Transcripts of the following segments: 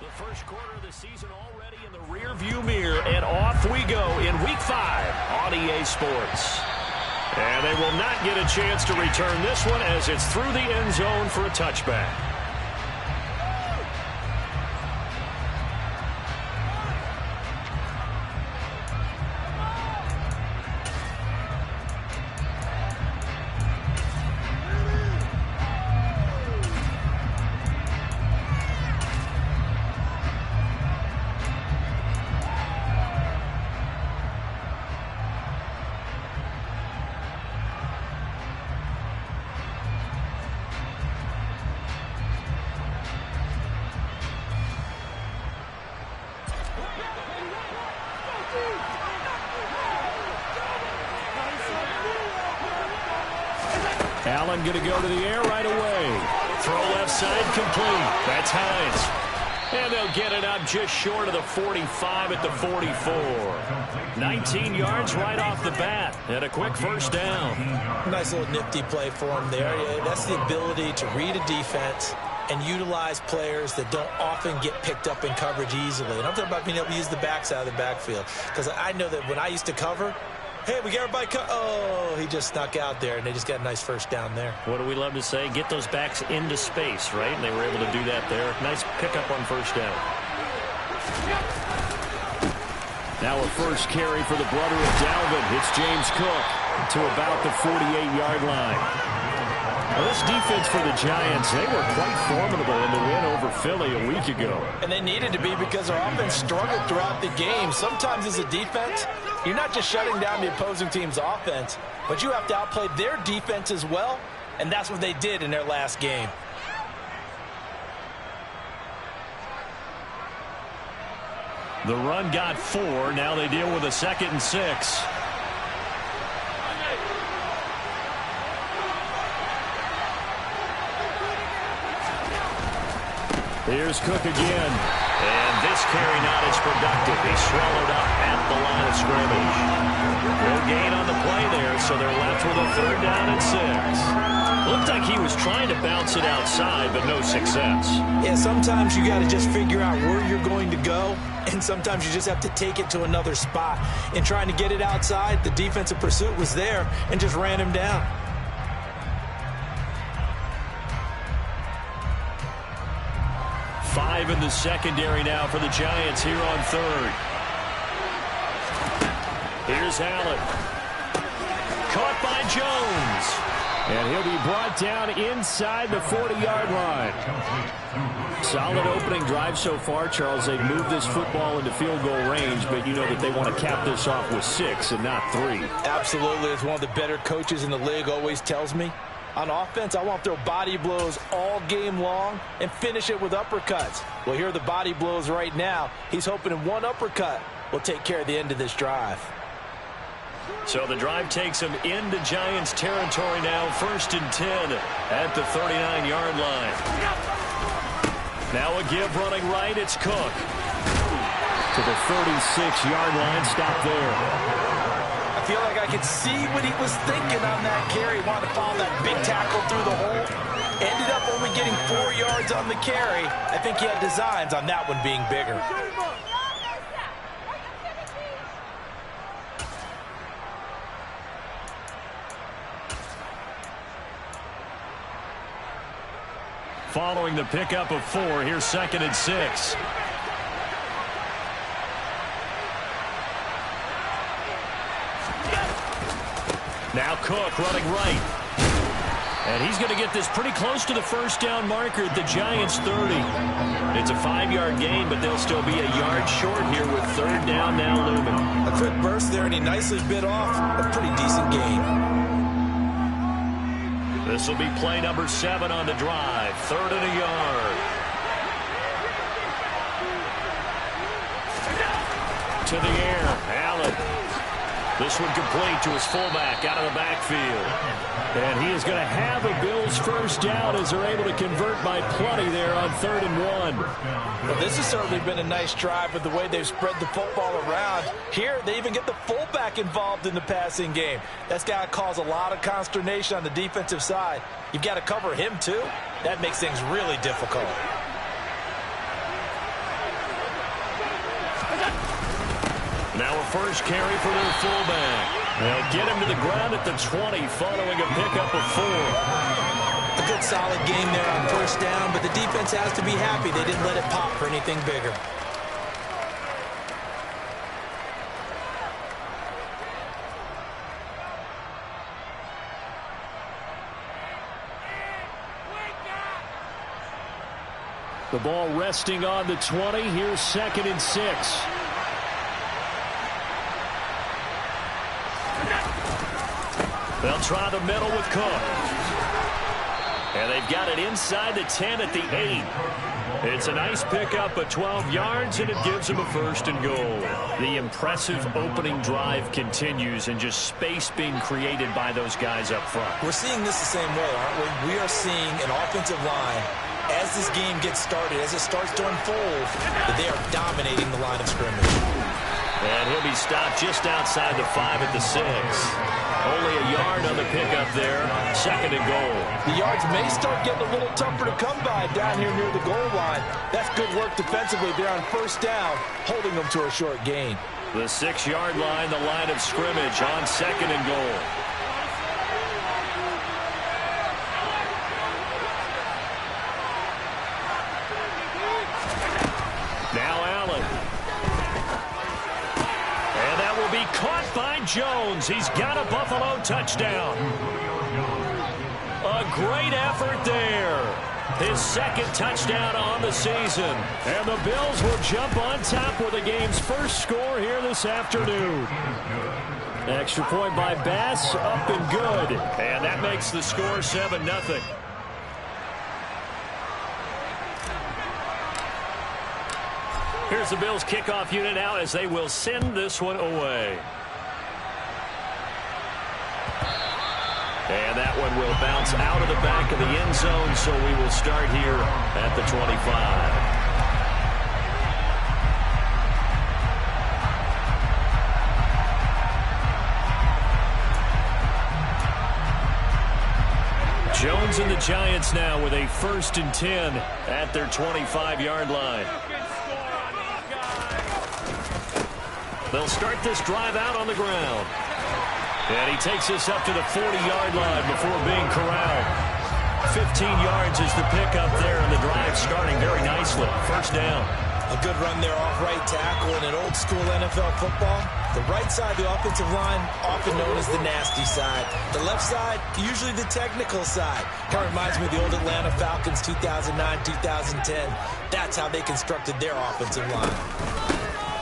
The first quarter of the season already in the rear-view mirror, and off we go in Week 5 on EA Sports. And they will not get a chance to return this one as it's through the end zone for a touchback. Allen going to go to the air right away. Throw left side complete. That's Hines. And they'll get it up just short of the 45 at the 44. 19 yards right off the bat. And a quick first down. Nice little nifty play for him there. Yeah, that's the ability to read a defense and utilize players that don't often get picked up in coverage easily. And I'm talking about being able to use the backs out of the backfield. Because I know that when I used to cover, hey, we got everybody oh, he just snuck out there, and they just got a nice first down there. What do we love to say? Get those backs into space, right? And they were able to do that there. Nice pickup on first down. Now a first carry for the brother of Dalvin. It's James Cook to about the 48-yard line. Well, this defense for the Giants, they were quite formidable in the win over Philly a week ago. And they needed to be because their offense struggled throughout the game. Sometimes as a defense, you're not just shutting down the opposing team's offense, but you have to outplay their defense as well, and that's what they did in their last game. The run got 4. Now they deal with a 2nd and 6. Here's Cook again. And this carry not as productive. He's swallowed up at the line of scrimmage. No gain on the play there, so they're left with a 3rd down and 6. Looked like he was trying to bounce it outside, but no success. Yeah, sometimes you got to just figure out where you're going to go, and sometimes you just have to take it to another spot. In trying to get it outside, the defensive pursuit was there and just ran him down. Five in the secondary now for the Giants here on 3rd. Here's Allen. Caught by Jones. And he'll be brought down inside the 40-yard line. Solid opening drive so far, Charles. They've moved this football into field goal range, but you know that they want to cap this off with 6 and not 3. Absolutely. It's one of the better coaches in the league always tells me. On offense, I want to throw body blows all game long and finish it with uppercuts. Well, here are the body blows right now. He's hoping in one uppercut will take care of the end of this drive. So the drive takes him into Giants territory now. 1st and 10 at the 39-yard line. Now a give running right. It's Cook. To the 36-yard line. Stop there. I feel like I could see what he was thinking on that carry. Wanted to follow that big tackle through the hole. Ended up only getting 4 yards on the carry. I think he had designs on that one being bigger. Following the pickup of 4, here's 2nd and 6. Now Cook running right. And he's going to get this pretty close to the first down marker at the Giants' 30. It's a 5-yard gain, but they'll still be a yard short here with 3rd down now looming. A quick burst there, and he nicely bit off a pretty decent gain. This will be play number 7 on the drive. 3rd and a yard. To the air, Allen. This one complete to his fullback out of the backfield. And he is going to have a Bills first down as they're able to convert by plenty there on 3rd and 1. Well, this has certainly been a nice drive with the way they've spread the football around. Here, they even get the fullback involved in the passing game. That's got to cause a lot of consternation on the defensive side. You've got to cover him, too. That makes things really difficult. Now a first carry for their fullback. They'll get him to the ground at the 20 following a pickup of 4. A good solid game there on first down, but the defense has to be happy they didn't let it pop for anything bigger. The ball resting on the 20. Here's 2nd and 6. They'll try the middle with Cook. And they've got it inside the 10 at the 8. It's a nice pickup of 12 yards, and it gives them a 1st and goal. The impressive opening drive continues, and just space being created by those guys up front. We're seeing this the same way, aren't we? We are seeing an offensive line, as this game gets started, as it starts to unfold, that they are dominating the line of scrimmage. And he'll be stopped just outside the 5 at the 6. Only a yard on the pickup there. 2nd and goal. The yards may start getting a little tougher to come by down here near the goal line. That's good work defensively there on first down, holding them to a short gain. The 6-yard line, the line of scrimmage on 2nd and goal. Now Allen. And that will be caught by Jones. He's got a Buffalo touchdown. A great effort there. His 2nd touchdown on the season. And the Bills will jump on top with the game's first score here this afternoon. Extra point by Bass, up and good. And that makes the score 7-0. Here's the Bills kickoff unit now as they will send this one away. And that one will bounce out of the back of the end zone, so we will start here at the 25. Jones and the Giants now with a 1st and 10 at their 25-yard line. They'll start this drive out on the ground. And he takes us up to the 40-yard line before being corralled. 15 yards is the pickup there, and the drive starting very nicely. 1st down. A good run there off right tackle in an old-school NFL football. The right side of the offensive line, often known as the nasty side. The left side, usually the technical side. Kind of reminds me of the old Atlanta Falcons 2009-2010. That's how they constructed their offensive line.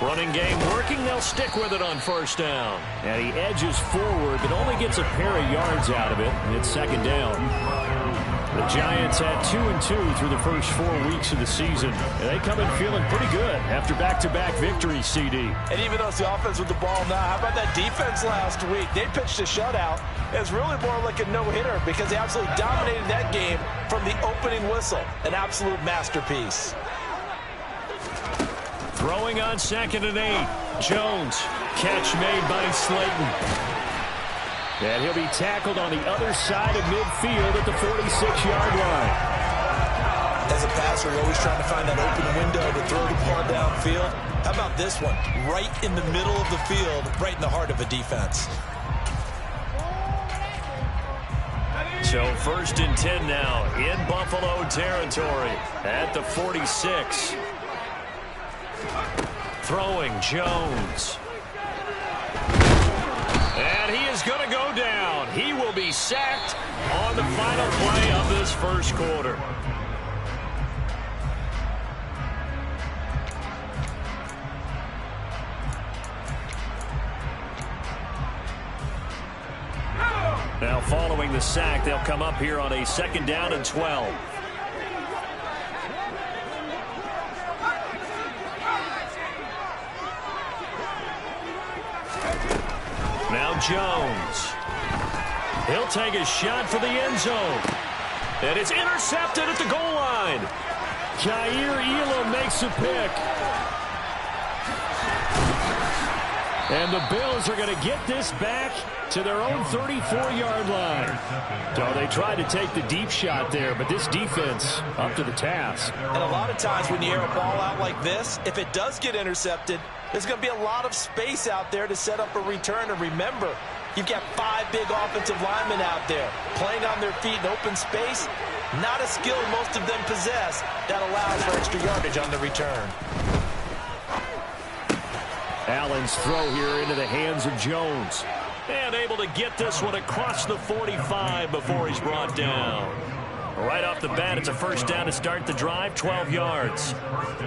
Running game working. They'll stick with it on 1st down. And he edges forward, but only gets a pair of yards out of it. And it's 2nd down. The Giants had 2-2 through the first 4 weeks of the season. And they come in feeling pretty good after back-to-back victories, CD. And even though it's the offense with the ball now, how about that defense last week? They pitched a shutout. It was really more like a no-hitter because they absolutely dominated that game from the opening whistle. An absolute masterpiece. Throwing on 2nd and 8. Jones. Catch made by Slayton. And he'll be tackled on the other side of midfield at the 46-yard line. As a passer, you're always trying to find that open window to throw the ball downfield. How about this one? Right in the middle of the field, right in the heart of a defense. So 1st and 10 now in Buffalo territory at the 46. Throwing Jones. And he is going to go down. He will be sacked on the final play of this 1st quarter. Now following the sack, they'll come up here on a 2nd down and 12. Now Jones. He'll take a shot for the end zone. And it's intercepted at the goal line. Jair Elam makes a pick. And the Bills are going to get this back to their own 34-yard line. So they tried to take the deep shot there, but this defense up to the task. And a lot of times when you air a ball out like this, if it does get intercepted, there's going to be a lot of space out there to set up a return. And remember, you've got 5 big offensive linemen out there playing on their feet in open space. Not a skill most of them possess that allows for extra yardage on the return. Allen's throw here into the hands of Jones. And able to get this one across the 45 before he's brought down. Right off the bat, it's a first down to start the drive, 12 yards.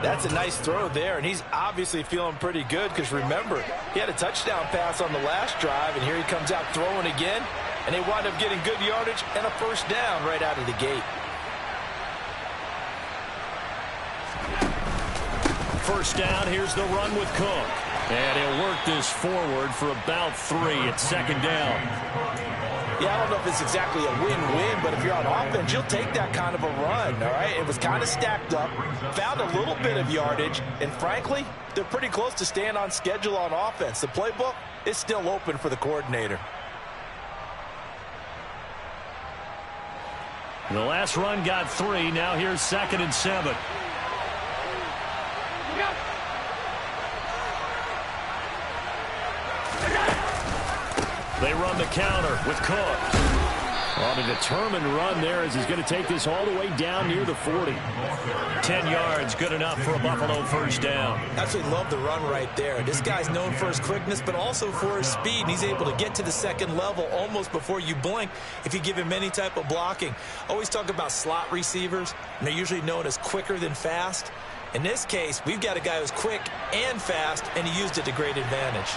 That's a nice throw there, and he's obviously feeling pretty good because, remember, he had a touchdown pass on the last drive, and here he comes out throwing again, and they wind up getting good yardage and a first down right out of the gate. First down, here's the run with Cook. And he'll work this forward for about 3 at second down. Yeah, I don't know if it's exactly a win-win, but if you're on offense, you'll take that kind of a run, all right? It was kind of stacked up, found a little bit of yardage, and frankly, they're pretty close to staying on schedule on offense. The playbook is still open for the coordinator. The last run got 3. Now here's 2nd and 7. They run the counter with Cook. On a determined run there as he's going to take this all the way down near the 40. 10 yards, good enough for a Buffalo first down. Absolutely love the run right there. This guy's known for his quickness, but also for his speed. And he's able to get to the second level almost before you blink if you give him any type of blocking. Always talk about slot receivers, and they're usually known as quicker than fast. In this case, we've got a guy who's quick and fast, and he used it to great advantage.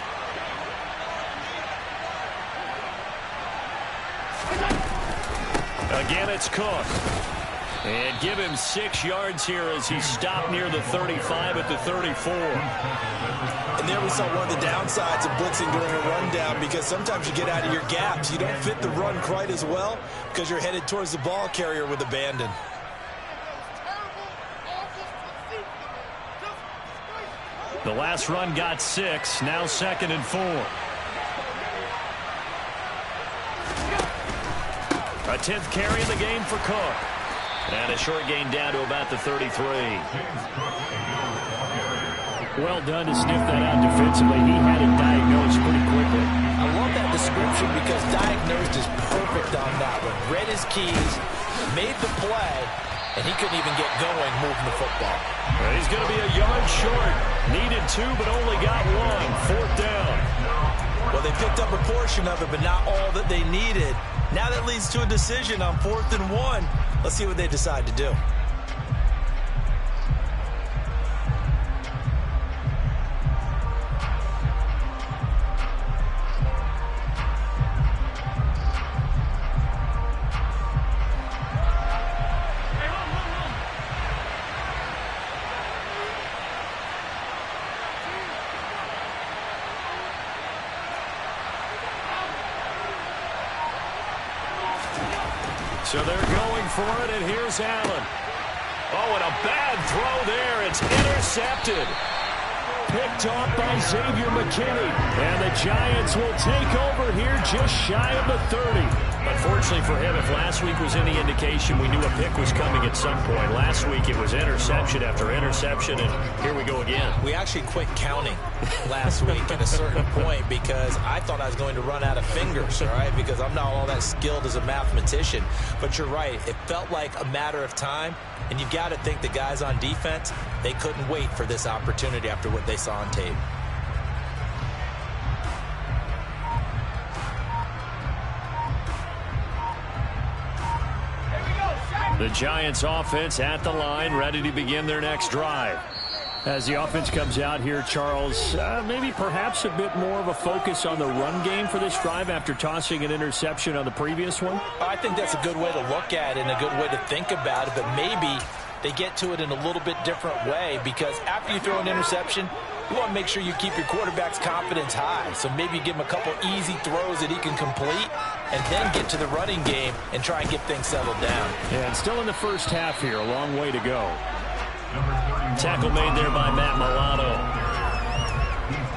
Again, it's Cook. And give him 6 yards here as he stopped near the 35 at the 34. And there we saw one of the downsides of blitzing during a rundown, because sometimes you get out of your gaps. You don't fit the run quite as well because you're headed towards the ball carrier with abandon. The last run got 6. Now 2nd and 4. A 10th carry in the game for Cook. And a short gain down to about the 33. Well done to sniff that out defensively. He had it diagnosed pretty quickly. I love that description because diagnosed is perfect on that one. Read his keys, made the play, and he couldn't even get going moving the football. Well, he's going to be a yard short. Needed 2, but only got 1. 4th down. Well, they picked up a portion of it, but not all that they needed. Now that leads to a decision on 4th and 1. Let's see what they decide to do. So they're going for it, and here's Allen. Oh, and a bad throw there. It's intercepted. Picked off by Xavier McKinney. And the Giants will take over here just shy of the 30. Unfortunately for him, if last week was any indication, we knew a pick was coming at some point. Last week it was interception after interception, and here we go again. We actually quit counting last week at a certain point because I thought I was going to run out of fingers, all right, because I'm not all that skilled as a mathematician. But you're right. It felt like a matter of time, and you've got to think the guys on defense, they couldn't wait for this opportunity after what they saw on tape. The Giants offense at the line, ready to begin their next drive. As the offense comes out here, Charles, maybe perhaps a bit more of a focus on the run game for this drive after tossing an interception on the previous one? I think that's a good way to look at it and a good way to think about it, but maybe they get to it in a little bit different way, because after you throw an interception, you want to make sure you keep your quarterback's confidence high. So maybe you give him a couple easy throws that he can complete and then get to the running game and try and get things settled down. And still in the first half here, a long way to go. Tackle made there by Matt Milano.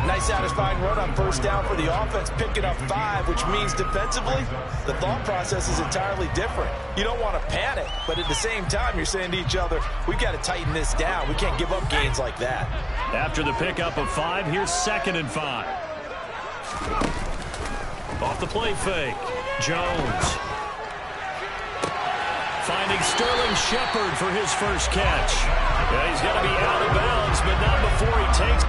Nice satisfying run on first down for the offense, picking up 5, which means defensively, the thought process is entirely different. You don't want to panic, but at the same time, you're saying to each other, we've got to tighten this down. We can't give up gains like that. After the pickup of 5, here's 2nd and 5. Off the play fake, Jones. Finding Sterling Shepard for his first catch. Yeah, he's going to be out of bounds, but not before he takes.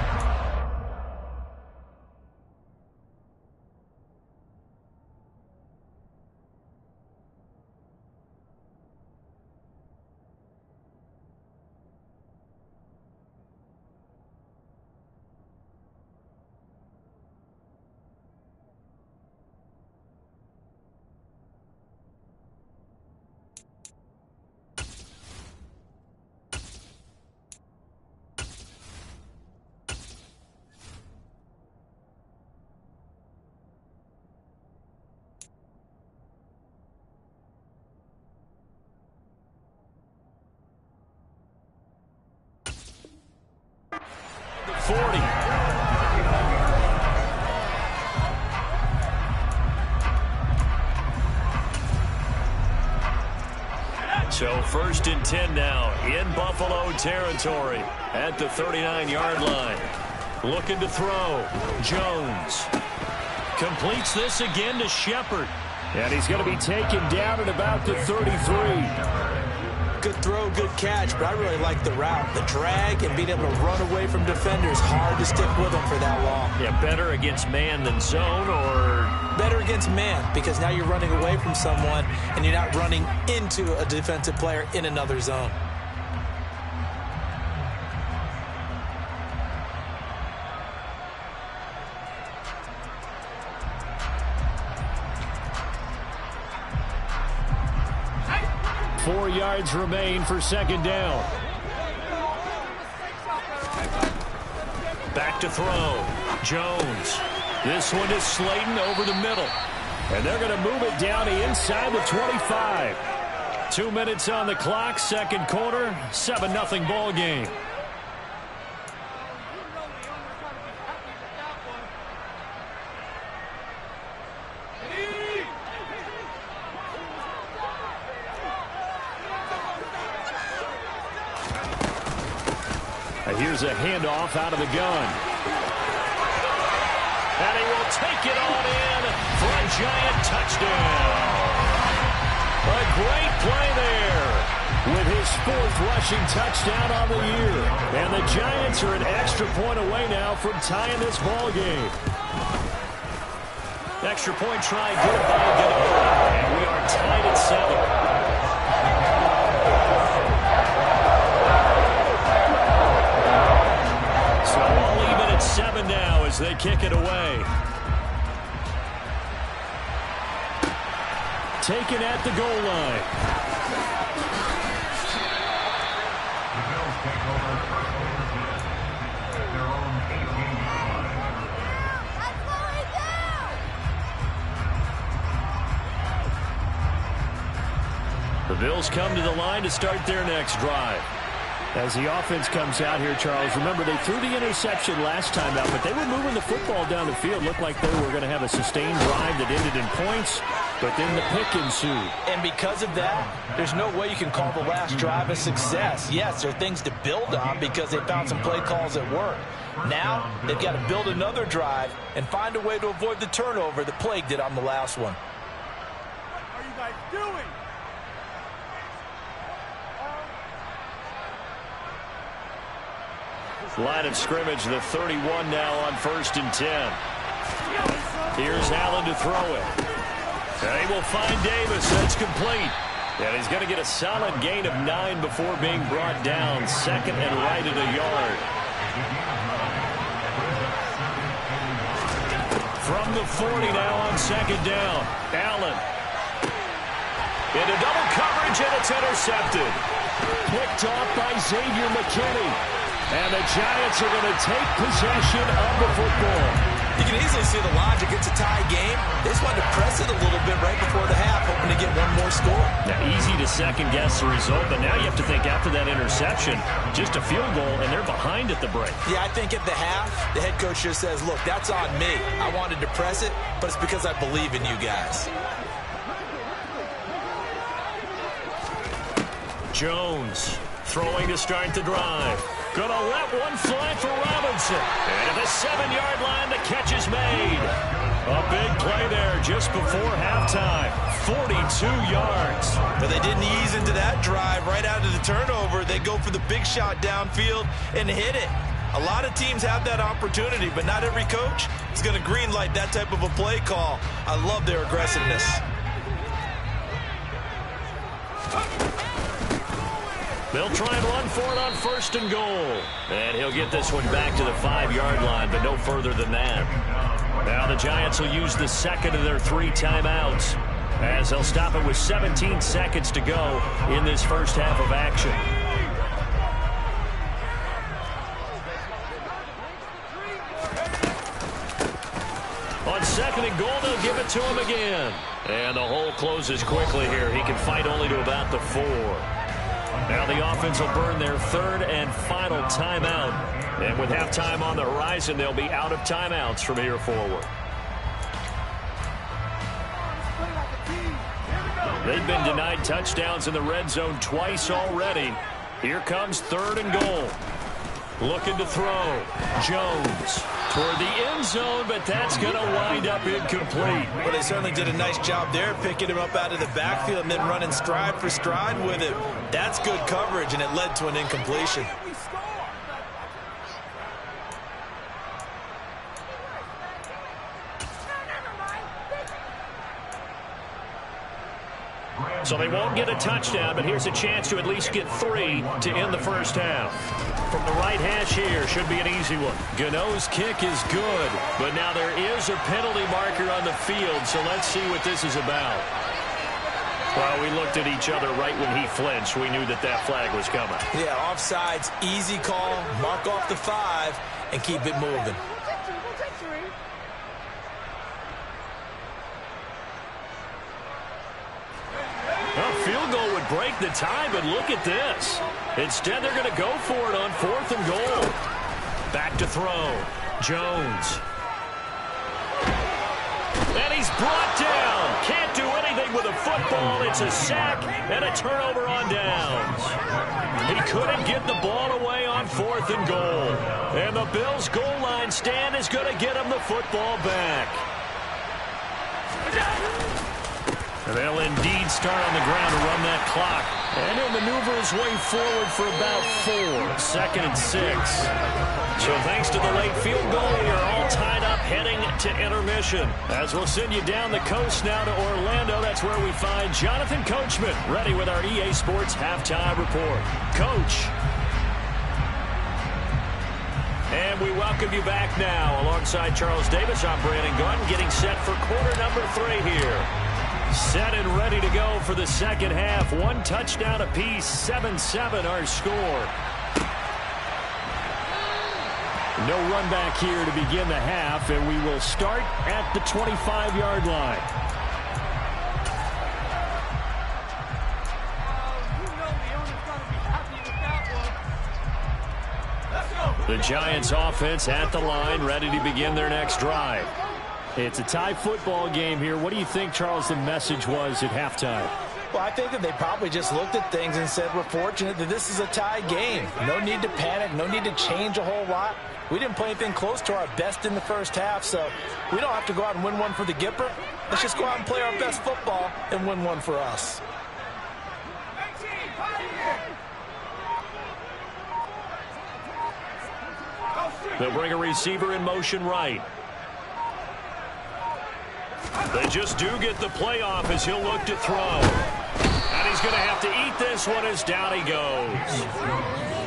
So 1st and 10 now in Buffalo territory at the 39-yard line. Looking to throw. Jones completes this again to Shepard. And he's going to be taken down at about the 33. Good throw, good catch, but I really like the route. The drag and being able to run away from defenders, hard to stick with them for that long. Yeah, better against man than zone, or? Better against man, because now you're running away from someone and you're not running into a defensive player in another zone. Four yards remain for 2nd down. Back to throw. Jones. This one is Slayton over the middle. And they're going to move it down to inside the 25. 2 minutes on the clock, 2nd quarter, 7-0 ball game. Here's a handoff out of the gun. And he will take it on in for a Giant touchdown. A great play there with his 4th rushing touchdown on the year. And the Giants are an extra point away now from tying this ball game. Extra point try good by Gametime. And we are tied at 7. So all even at 7 now as they kick it away. Taken at the goal line. The Bills come to the line to start their next drive. As the offense comes out here, Charles, remember they threw the interception last time out, but they were moving the football down the field. Looked like they were going to have a sustained drive that ended in points, but then the pick ensued. And because of that, there's no way you can call the last drive a success. Yes, there are things to build on because they found some play calls that work. Now, they've got to build another drive and find a way to avoid the turnover that plagued it on the last one. What are you guys doing? Line of scrimmage, the 31 now on 1st and 10. Here's Allen to throw it. And he will find Davis. That's complete. And he's going to get a solid gain of 9 before being brought down. 2nd and right at a yard. From the 40 now on 2nd down. Allen. Into double coverage, and it's intercepted. Picked off by Xavier McKinney. And the Giants are going to take possession of the football. You can easily see the logic. It's a tie game. They just wanted to press it a little bit right before the half, hoping to get one more score. Now, easy to second-guess the result, but now you have to think after that interception, just a field goal, and they're behind at the break. Yeah, I think at the half, the head coach just says, look, that's on me. I wanted to press it, but it's because I believe in you guys. Jones throwing to start the drive. Gonna let one fly for Robinson. And at the 7-yard line, the catch is made. A big play there just before halftime. 42 yards. But they didn't ease into that drive right out of the turnover. They go for the big shot downfield and hit it. A lot of teams have that opportunity, but not every coach is going to green light that type of a play call. I love their aggressiveness. They'll try and run for it on 1st and goal. And he'll get this one back to the 5-yard line, but no further than that. Now the Giants will use the second of their 3 timeouts, as they'll stop it with 17 seconds to go in this first half of action. On 2nd and goal, they'll give it to him again. And the hole closes quickly here. He can fight only to about the 4. Now the offense will burn their 3rd and final timeout. And with halftime on the horizon, they'll be out of timeouts from here forward. They've been denied touchdowns in the red zone twice already. Here comes 3rd and goal. Looking to throw. Jones toward the end zone, but that's going to wind up incomplete. Well, they certainly did a nice job there, picking him up out of the backfield and then running stride for stride with him. That's good coverage, and it led to an incompletion. So they won't get a touchdown, but here's a chance to at least get 3 to end the first half. From the right hash here, should be an easy one. Gano's kick is good, but now there is a penalty marker on the field, so let's see what this is about. Well, we looked at each other right when he flinched. We knew that that flag was coming. Yeah, offsides, easy call, mark off the 5, and keep it moving. A field goal would break the tie, but look at this. Instead, they're going to go for it on 4th and goal. Back to throw. Jones. And he's brought down. Can't do anything with a football. It's a sack and a turnover on downs. He couldn't get the ball away on 4th and goal. And the Bills' goal line stand is going to get him the football back. They'll indeed start on the ground to run that clock. And he'll maneuver his way forward for about 4. 2nd and 6. So thanks to the late field goal, we are all tied up heading to intermission. As we'll send you down the coast now to Orlando, that's where we find Jonathan Coachman, ready with our EA Sports Halftime Report. Coach. And we welcome you back now. Alongside Charles Davis, I'm Brandon Gordon, getting set for quarter number 3 here. Set and ready to go for the second half. 1 touchdown apiece, 7-7 our score. No run back here to begin the half, and we will start at the 25-yard line. The Giants offense at the line, ready to begin their next drive. It's a tie football game here. What do you think, Charles, the message was at halftime? Well, I think that they probably just looked at things and said, we're fortunate that this is a tie game. No need to panic, no need to change a whole lot. We didn't play anything close to our best in the first half, so we don't have to go out and win one for the Gipper. Let's just go out and play our best football and win one for us. They'll bring a receiver in motion right. They just do get the play off as he'll look to throw. And he's going to have to eat this one as down he goes.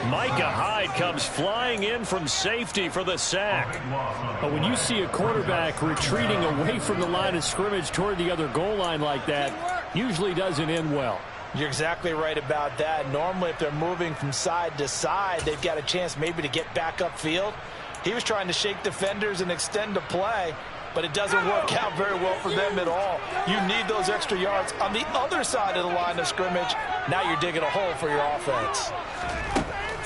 Micah Hyde comes flying in from safety for the sack. But when you see a quarterback retreating away from the line of scrimmage toward the other goal line like that, usually doesn't end well. You're exactly right about that. Normally, if they're moving from side to side, they've got a chance maybe to get back upfield. He was trying to shake defenders and extend the play, but it doesn't work out very well for them at all. You need those extra yards on the other side of the line of scrimmage. Now you're digging a hole for your offense.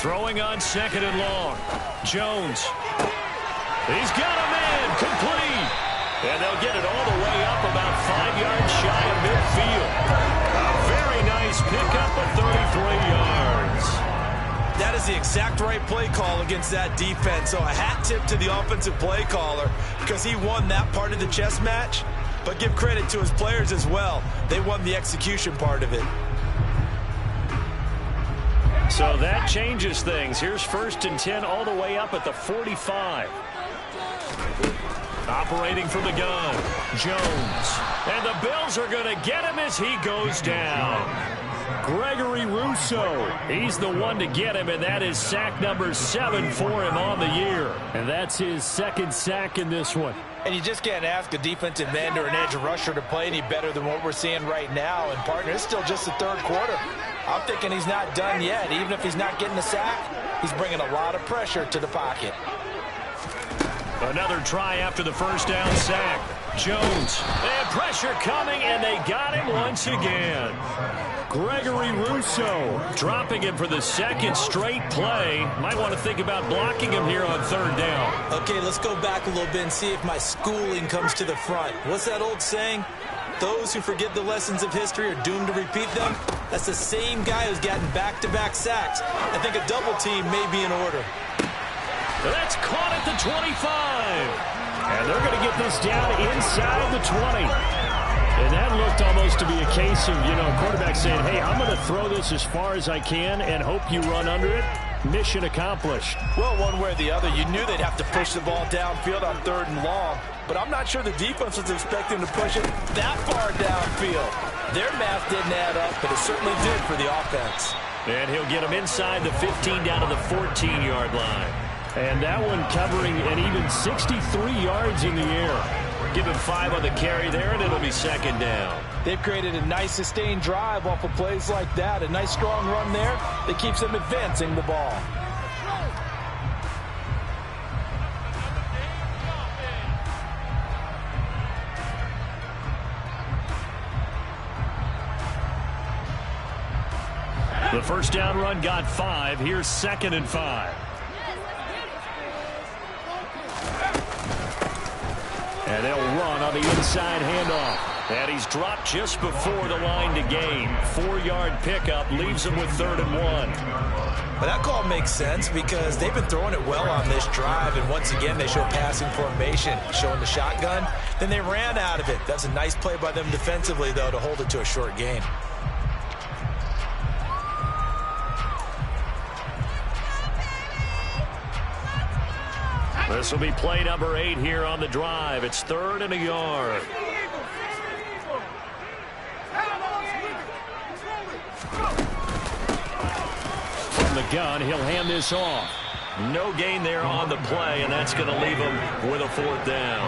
Throwing on 2nd and long. Jones. He's got a man complete. And they'll get it all the way up about 5 yards shy of midfield. A very nice pickup of 33 yards. That is the exact right play call against that defense. So a hat tip to the offensive play caller because he won that part of the chess match. But give credit to his players as well. They won the execution part of it. So that changes things. Here's 1st and 10 all the way up at the 45. Operating from the gun, Jones. And the Bills are going to get him as he goes down. Gregory Rousseau, he's the one to get him, and that is sack number 7 for him on the year. And that's his 2nd sack in this one. And you just can't ask a defensive end or an edge rusher to play any better than what we're seeing right now. And, partner, it's still just the 3rd quarter. I'm thinking he's not done yet. Even if he's not getting a sack, he's bringing a lot of pressure to the pocket. Another try after the 1st down sack. Jones, and pressure coming, and they got him once again. Gregory Rousseau dropping him for the 2nd straight play. Might want to think about blocking him here on 3rd down. Okay, let's go back a little bit and see if my schooling comes to the front. What's that old saying? Those who forget the lessons of history are doomed to repeat them. That's the same guy who's gotten back-to-back sacks. I think a double team may be in order. That's caught at the 25. And they're going to get this down inside the 20. And that looked almost to be a case of, quarterback saying, hey, I'm going to throw this as far as I can and hope you run under it. Mission accomplished. Well, one way or the other, you knew they'd have to push the ball downfield on 3rd and long. But I'm not sure the defense was expecting to push it that far downfield. Their math didn't add up, but it certainly did for the offense. And he'll get him inside the 15 down to the 14-yard line. And that one covering an even 63 yards in the air. Give him 5 on the carry there, and it'll be 2nd down. They've created a nice sustained drive off of plays like that. A nice strong run there that keeps them advancing the ball. The 1st down run got 5. Here's 2nd and 5. And they'll run on the inside handoff. And he's dropped just before the line to gain. 4-yard pickup leaves him with 3rd and 1. But that call makes sense because they've been throwing it well on this drive. And once again, they show passing formation, showing the shotgun. Then they ran out of it. That's a nice play by them defensively, though, to hold it to a short gain. This will be play number 8 here on the drive. It's 3rd and a yard. From the gun, he'll hand this off. No gain there on the play, and that's going to leave him with a 4th down.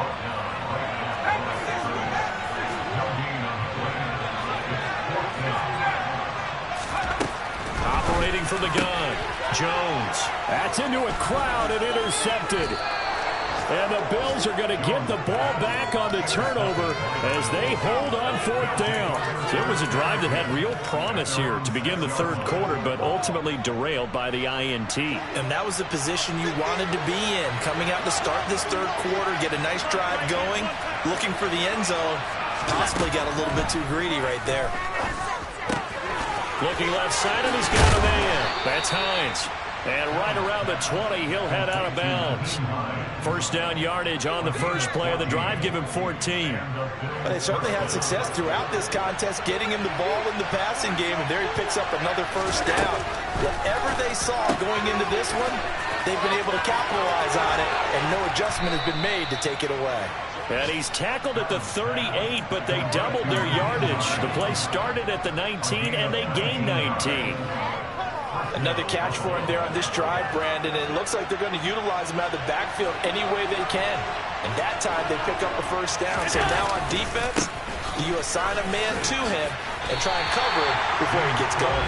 Operating from the gun, Jones. That's into a crowd and intercepted. And the Bills are going to get the ball back on the turnover as they hold on 4th down. So it was a drive that had real promise here to begin the 3rd quarter, but ultimately derailed by the INT. And that was the position you wanted to be in. Coming out to start this 3rd quarter, get a nice drive going, looking for the end zone. Possibly got a little bit too greedy right there. Looking left side, and he's got a man. That's Hines. And right around the 20, he'll head out of bounds. 1st down yardage on the first play of the drive. Give him 14. But they certainly had success throughout this contest, getting him the ball in the passing game, and there he picks up another 1st down. Whatever they saw going into this one, they've been able to capitalize on it, and no adjustment has been made to take it away. And he's tackled at the 38, but they doubled their yardage. The play started at the 19, and they gained 19. Another catch for him there on this drive, Brandon, and it looks like they're going to utilize him out of the backfield any way they can. And that time they pick up a 1st down. So now on defense, Do you assign a man to him and try and cover him before he gets going?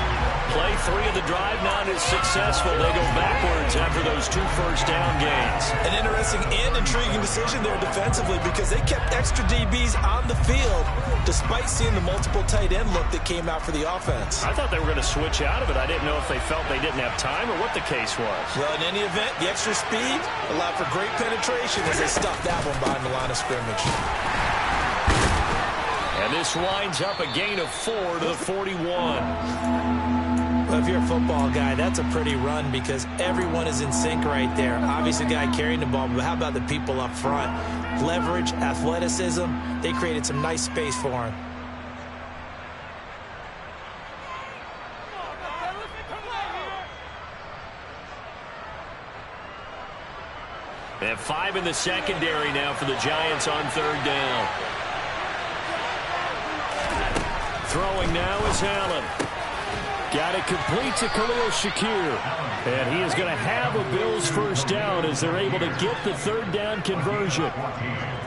Play 3 of the drive not as successful. They go backwards after those 2 first-down gains. An interesting and intriguing decision there defensively because they kept extra DBs on the field despite seeing the multiple tight end look that came out for the offense. I thought they were going to switch out of it. I didn't know if they felt they didn't have time or what the case was. Well, in any event, the extra speed allowed for great penetration as they stuffed that one behind the line of scrimmage. And this winds up a gain of 4 to the 41. Well, if you're a football guy, that's a pretty run because everyone is in sync right there. Obviously, the guy carrying the ball, but how about the people up front? Leverage, athleticism, they created some nice space for him. They have 5 in the secondary now for the Giants on 3rd down. Throwing now is Allen. Got it complete to Khalil Shakir. And he is going to have a Bills first down as they're able to get the 3rd down conversion.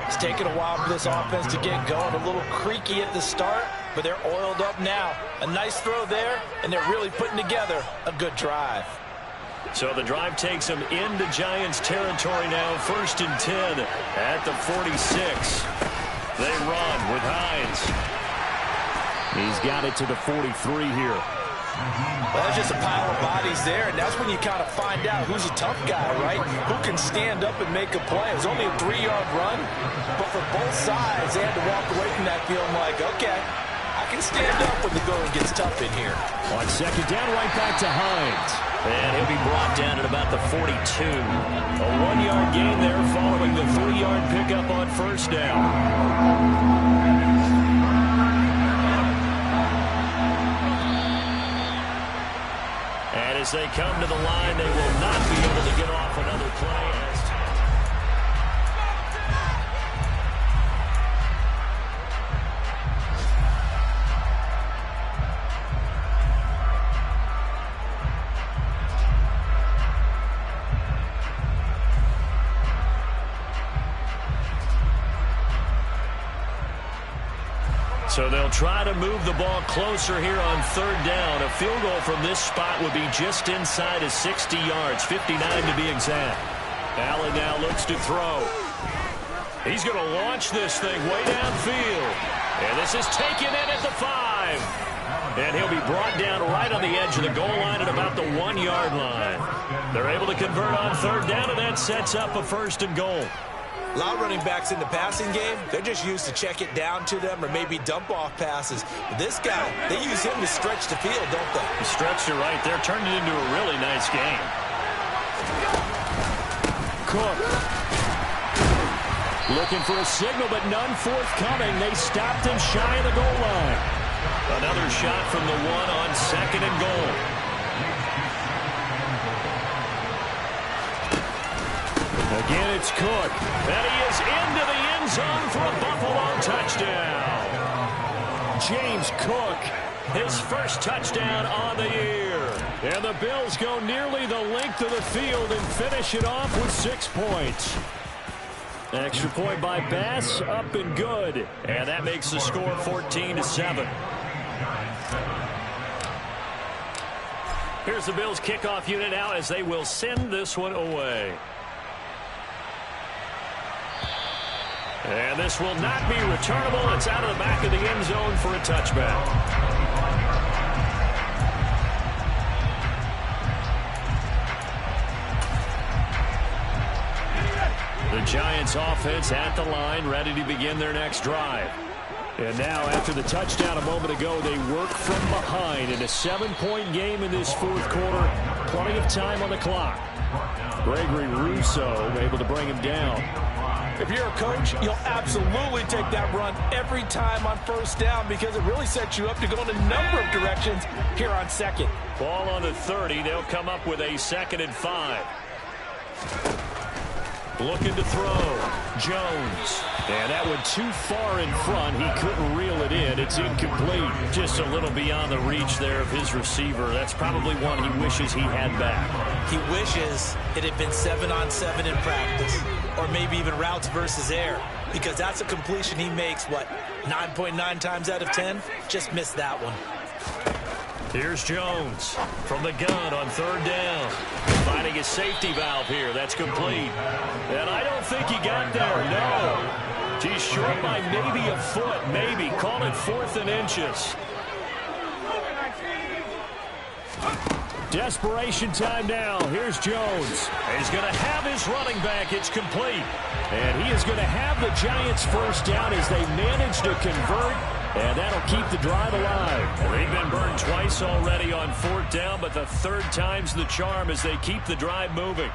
It's taken a while for this offense to get going. A little creaky at the start, but they're oiled up now. A nice throw there, and they're really putting together a good drive. So the drive takes them into Giants territory now. 1st and 10 at the 46. They run with Hines. He's got it to the 43 here. Well, that's just a pile of bodies there, and that's when you kind of find out who's a tough guy, right? Who can stand up and make a play. It was only a 3-yard run, but for both sides, they had to walk away from that feeling like, okay, I can stand up when the going gets tough in here. On 2nd down, right back to Hines. And he'll be brought down at about the 42. A 1-yard gain there following the 3-yard pickup on 1st down. And as they come to the line, they will not be able to get off another play. So they'll try to move the ball closer here on 3rd down. A field goal from this spot would be just inside of 60 yards, 59 to be exact. Allen now looks to throw. He's going to launch this thing way downfield. And this is taken in at the 5. And he'll be brought down right on the edge of the goal line at about the 1-yard line. They're able to convert on 3rd down, and that sets up a 1st and goal. A lot of running backs in the passing game, they're just used to check it down to them or maybe dump off passes. But this guy, they use him to stretch the field, don't they? He stretched it right there, turned it into a really nice game. Cook. Looking for a signal, but none forthcoming. They stopped him shy of the goal line. Another shot from the 1 on 2nd and goal. Again, it's Cook. And he is into the end zone for a Buffalo touchdown. James Cook, his first touchdown on the year. And the Bills go nearly the length of the field and finish it off with 6 points. Extra point by Bass, up and good. And that makes the score 14-7. Here's the Bills kickoff unit now as they will send this one away. And this will not be returnable. It's out of the back of the end zone for a touchback. The Giants offense at the line, ready to begin their next drive. And now, after the touchdown a moment ago, they work from behind in a 7-point game in this 4th quarter. Plenty of time on the clock. Gregory Rousseau able to bring him down. If you're a coach, you'll absolutely take that run every time on 1st down because it really sets you up to go in a number of directions here on 2nd. Ball on the 30. They'll come up with a 2nd and 5. Looking to throw. Jones. And that went too far in front. He couldn't reel it in. It's incomplete. Just a little beyond the reach there of his receiver. That's probably one he wishes he had back. He wishes it had been 7-on-7 in practice, or maybe even routes versus air, because that's a completion he makes, what, 9.9 times out of 10? Just missed that one. Here's Jones from the gun on third down. Finding a safety valve here. That's complete. And I don't think he got there. No. He's short by maybe a foot. Maybe. Call it 4th and inches. Desperation time now. Here's Jones. He's going to have his running back. It's complete. And he is going to have the Giants first down as they manage to convert. And that'll keep the drive alive. They've been burned twice already on 4th down, but the 3rd time's the charm as they keep the drive moving.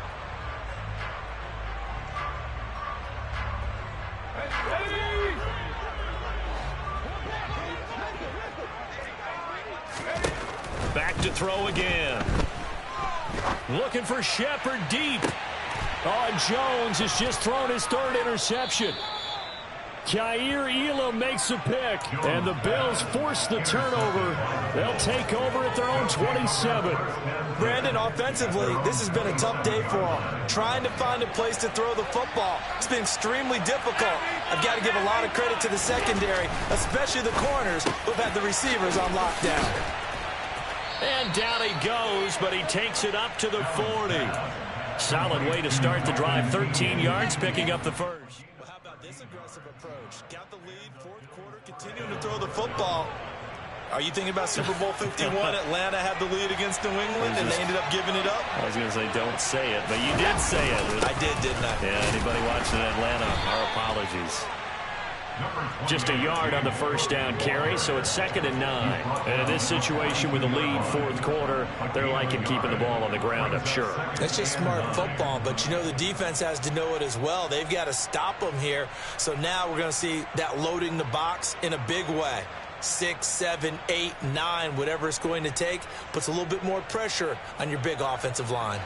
Back to throw again. Looking for Shepard deep. Oh, and Jones has just thrown his 3rd interception. Khair Elam makes a pick, and the Bills force the turnover. They'll take over at their own 27. Brandon, offensively, this has been a tough day for them. Trying to find a place to throw the football. It's been extremely difficult. I've got to give a lot of credit to the secondary, especially the corners who've had the receivers on lockdown. And down he goes, but he takes it up to the 40. Solid way to start the drive. 13 yards, picking up the first. This aggressive approach. Got the lead, 4th quarter, continuing to throw the football. Are you thinking about Super Bowl 51? Atlanta had the lead against New England, and they ended up giving it up? I was going to say don't say it, but you did say it. I did, didn't I? Yeah, anybody watching Atlanta, our apologies. Just a yard on the first down carry, so it's 2nd and 9. And in this situation with the lead, 4th quarter, they're liking keeping the ball on the ground, I'm sure. That's just smart football, but you know the defense has to know it as well. They've got to stop them here. So now we're going to see that loading the box in a big way. 6, 7, 8, 9, whatever it's going to take, puts a little bit more pressure on your big offensive line.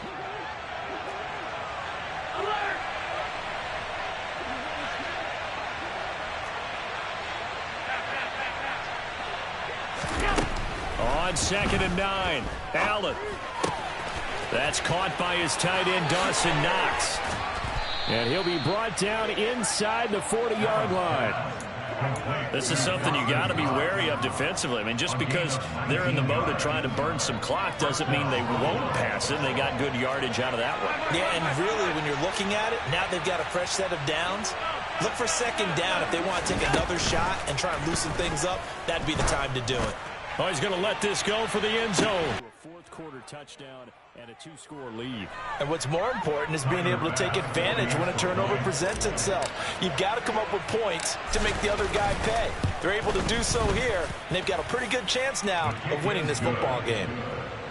On 2nd and 9, Allen. That's caught by his tight end, Dawson Knox. And he'll be brought down inside the 40-yard line. This is something you got to be wary of defensively. I mean, just because they're in the mode of trying to burn some clock doesn't mean they won't pass it. They got good yardage out of that one. Yeah, and really, when you're looking at it, now they've got a fresh set of downs. Look for 2nd down. If they want to take another shot and try and loosen things up, that'd be the time to do it. Oh, he's going to let this go for the end zone. A 4th quarter touchdown and a 2-score lead. And what's more important is being able to take advantage when a turnover presents itself. You've got to come up with points to make the other guy pay. They're able to do so here, and they've got a pretty good chance now of winning this football game.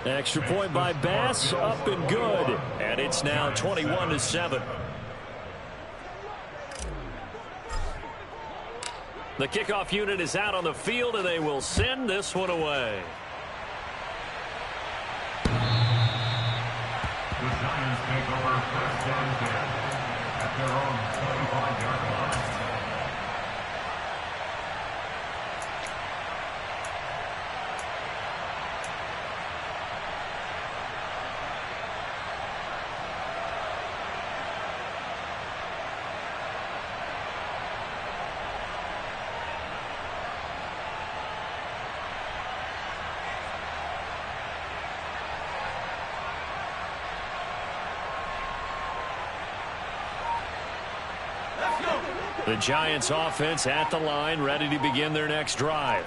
Extra point by Bass, up and good. And it's now 21-7. The kickoff unit is out on the field, and they will send this one away. The Giants take over 1st and 10 at their own 25-yard line. The Giants offense at the line, ready to begin their next drive.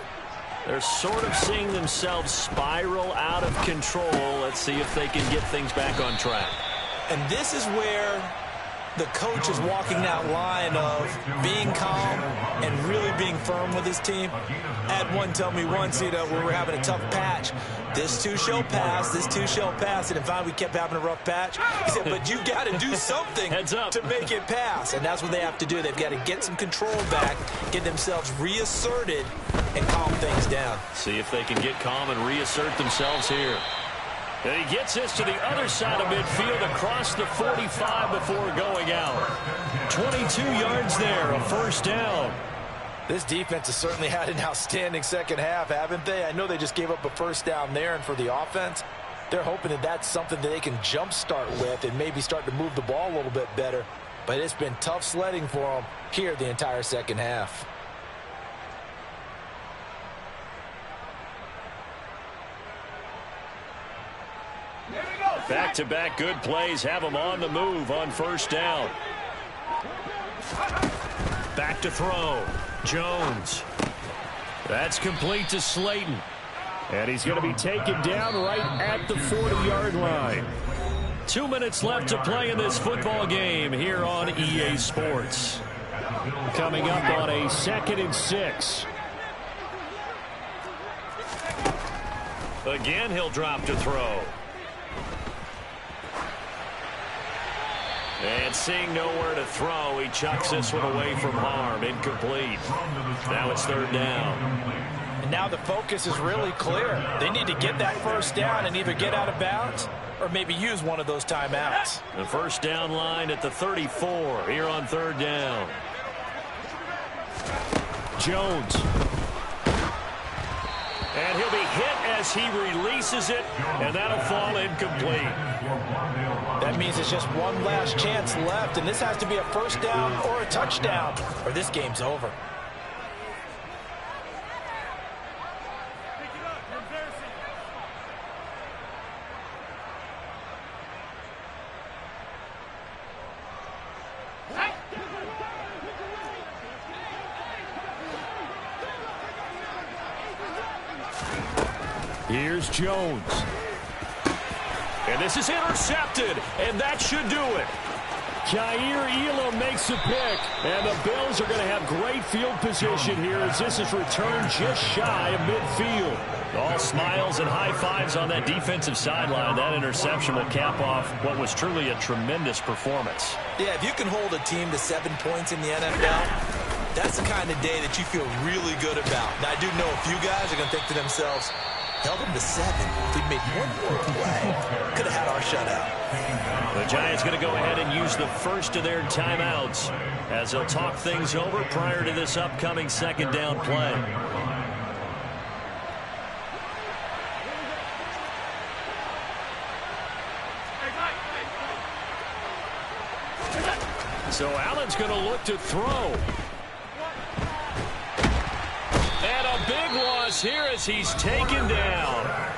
They're sort of seeing themselves spiral out of control. Let's see if they can get things back on track. And this is where the coach is walking that line of being calm and really being firm with his team. I had one tell me once, you know, when we're having a tough patch, this too shall pass, this too shall pass. And if we kept having a rough patch, he said, but you got to do something to make it pass. And that's what they have to do. They've got to get some control back, get themselves reasserted, and calm things down. See if they can get calm and reassert themselves here. And he gets this to the other side of midfield across the 45 before going out. 22 yards there, a first down. This defense has certainly had an outstanding second half, haven't they? I know they just gave up a first down there, and for the offense, they're hoping that that's something that they can jumpstart with and maybe start to move the ball a little bit better. But it's been tough sledding for them here the entire second half. Back-to-back good plays have them on the move on first down. Back to throw. Jones. That's complete to Slayton. And he's going to be taken down right at the 40-yard line. 2 minutes left to play in this football game here on EA Sports. Coming up on a 2nd and 6. Again, he'll drop to throw. And seeing nowhere to throw, he chucks this one away from harm. Incomplete. Now it's 3rd down. And now the focus is really clear. They need to get that first down and either get out of bounds or maybe use one of those timeouts. The first down line at the 34 here on 3rd down. Jones. And he'll be hit as he releases it, and that'll fall incomplete. That means it's just one last chance left, and this has to be a first down or a touchdown, or this game's over. Here's Jones. And this is intercepted, and that should do it. Jair Elam makes a pick, and the Bills are going to have great field position here as this is returned just shy of midfield. All smiles and high fives on that defensive sideline. That interception will cap off what was truly a tremendous performance. Yeah, if you can hold a team to 7 points in the NFL, that's the kind of day that you feel really good about. Now, I do know a few guys are going to think to themselves, held them to 7. If we'd made one more play, could have had our shutout. The Giants going to go ahead and use the first of their timeouts as they'll talk things over prior to this upcoming 2nd down play. So Allen's going to look to throw. And a big loss here as he's taken down.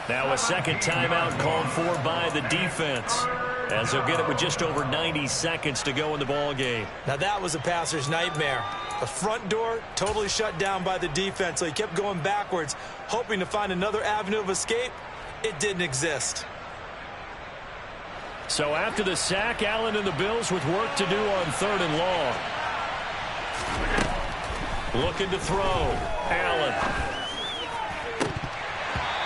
Now a second timeout called for by the defense, as they'll get it with just over 90 seconds to go in the ball game. Now that was a passer's nightmare. The front door totally shut down by the defense, so he kept going backwards, hoping to find another avenue of escape. It didn't exist. So after the sack, Allen and the Bills with work to do on 3rd and long. Looking to throw. Allen.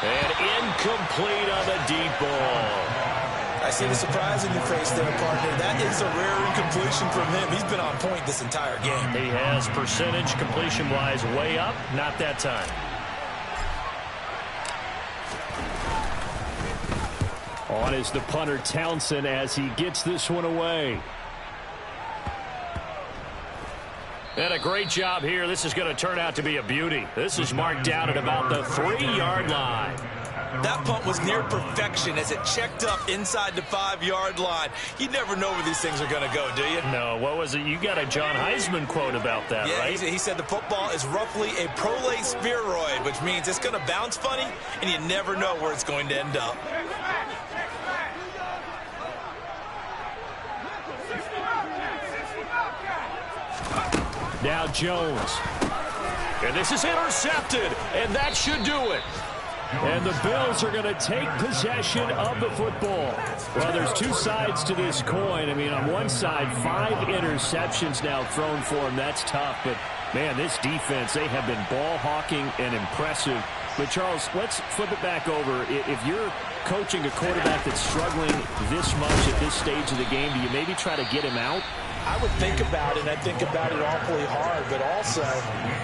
And incomplete on the deep ball. I see the surprise in your face there, partner. That is a rare incompletion from him. He's been on point this entire game. He has percentage completion-wise way up. Not that time. On is the punter Townsend as he gets this one away. And a great job here. This is going to turn out to be a beauty. This is marked down at about the 3-yard line. That punt was near perfection as it checked up inside the 5-yard line. You never know where these things are going to go, do you? No, what was it? You got a John Heisman quote about that, yeah, right? He said the football is roughly a prolate spheroid, which means it's going to bounce funny, and you never know where it's going to end up. Now Jones. And this is intercepted, and that should do it. And the Bills are going to take possession of the football. Well, there's two sides to this coin. I mean, on one side, 5 interceptions now thrown for him. That's tough. But, man, this defense, they have been ball hawking and impressive. But, Charles, let's flip it back over. If you're coaching a quarterback that's struggling this much at this stage of the game, do you maybe try to get him out I would think about it, and I think about it awfully hard, but also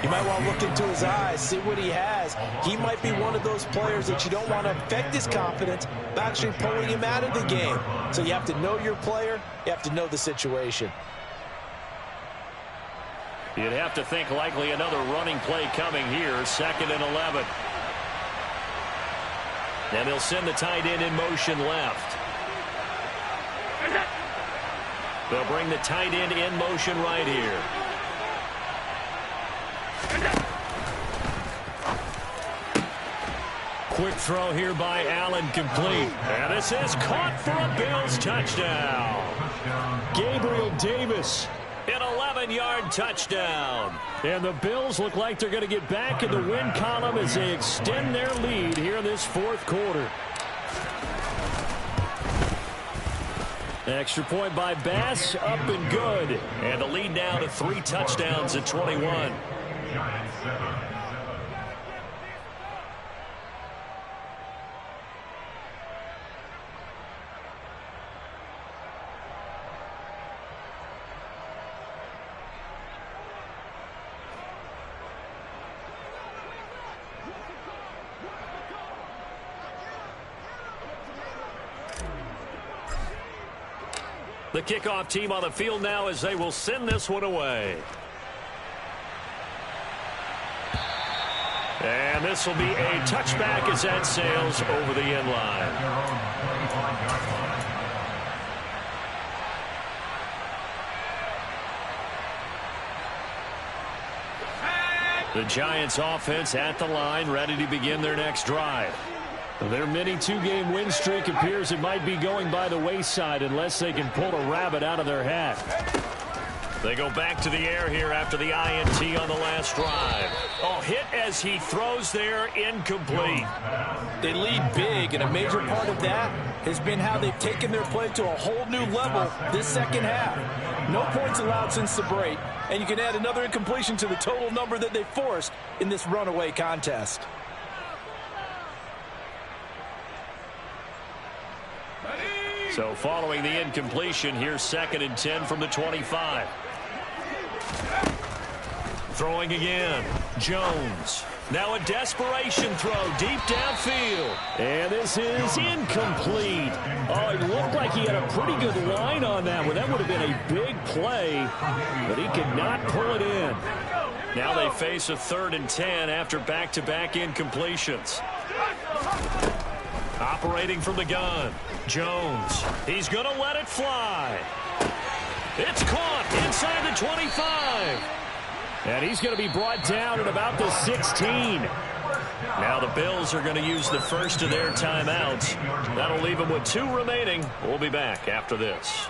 you might want to look into his eyes, see what he has. He might be one of those players that you don't want to affect his confidence by actually pulling him out of the game. So you have to know your player, you have to know the situation. You'd have to think likely another running play coming here, 2nd and 11. And they'll send the tight end in motion left. They'll bring the tight end in motion right here. Quick throw here by Allen, complete. And this is caught for a Bills touchdown. Gabriel Davis, an 11-yard touchdown. And the Bills look like they're going to get back in the win column as they extend their lead here in this 4th quarter. Extra point by Bass, up and good. And the lead now to 3 touchdowns at 21. The kickoff team on the field now as they will send this one away. And this will be a touchback as that sails over the end line. The Giants offense at the line, ready to begin their next drive. Their mini 2-game win streak appears it might be going by the wayside unless they can pull a rabbit out of their hat. They go back to the air here after the INT on the last drive. Oh, hit as he throws there, incomplete. They lead big, and a major part of that has been how they've taken their play to a whole new level this second half. No points allowed since the break, and you can add another incompletion to the total number that they forced in this runaway contest. So following the incompletion, here's 2nd and 10 from the 25. Throwing again. Jones. Now a desperation throw deep downfield. And this is incomplete. Oh, it looked like he had a pretty good line on that one. That would have been a big play, but he could not pull it in. Now they face a 3rd and 10 after back-to-back incompletions. Operating from the gun. Jones. He's going to let it fly. It's caught inside the 25. And he's going to be brought down at about the 16. Now the Bills are going to use the first of their timeouts. That'll leave them with 2 remaining. We'll be back after this.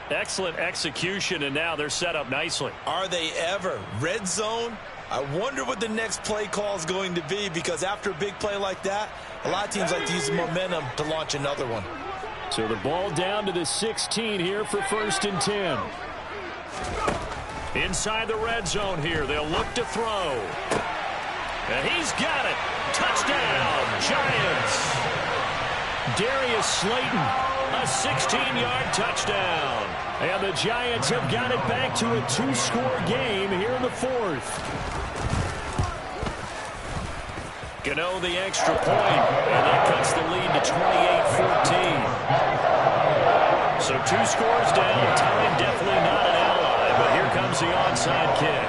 Excellent execution, and now they're set up nicely. Are they ever? Red zone? I wonder what the next play call is going to be, because after a big play like that, a lot of teams like to use the momentum to launch another one. So the ball down to the 16 here for 1st and 10. Inside the red zone here. They'll look to throw. And he's got it. Touchdown, Giants. Darius Slayton, a 16-yard touchdown. And the Giants have got it back to a 2-score game here in the 4th. Gano the extra point, and that cuts the lead to 28-14. So 2 scores down. Time definitely not an ally, but here comes the onside kick.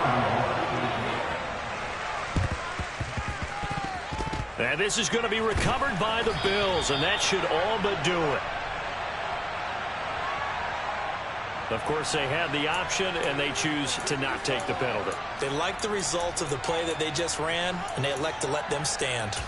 And this is going to be recovered by the Bills, and that should all but do it. Of course, they had the option, and they choose to not take the penalty. They like the results of the play that they just ran, and they elect to let them stand.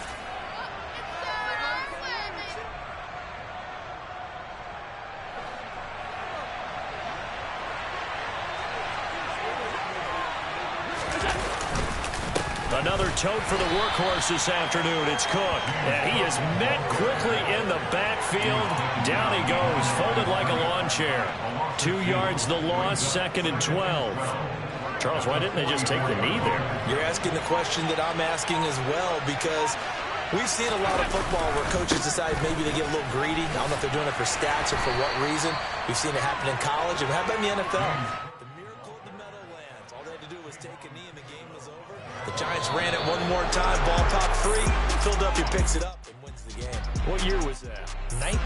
Another tote for the workhorse this afternoon. It's Cook. And he is met quickly in the backfield. Down he goes, folded like a lawn chair. 2 yards the loss, 2nd and 12. Charles, why didn't they just take the knee there? You're asking the question that I'm asking as well, because we've seen a lot of football where coaches decide maybe they get a little greedy. I don't know if they're doing it for stats or for what reason. We've seen it happen in college, and how about in the NFL? The Giants ran it one more time. Ball popped free. Philadelphia picks it up and wins the game. What year was that? 19.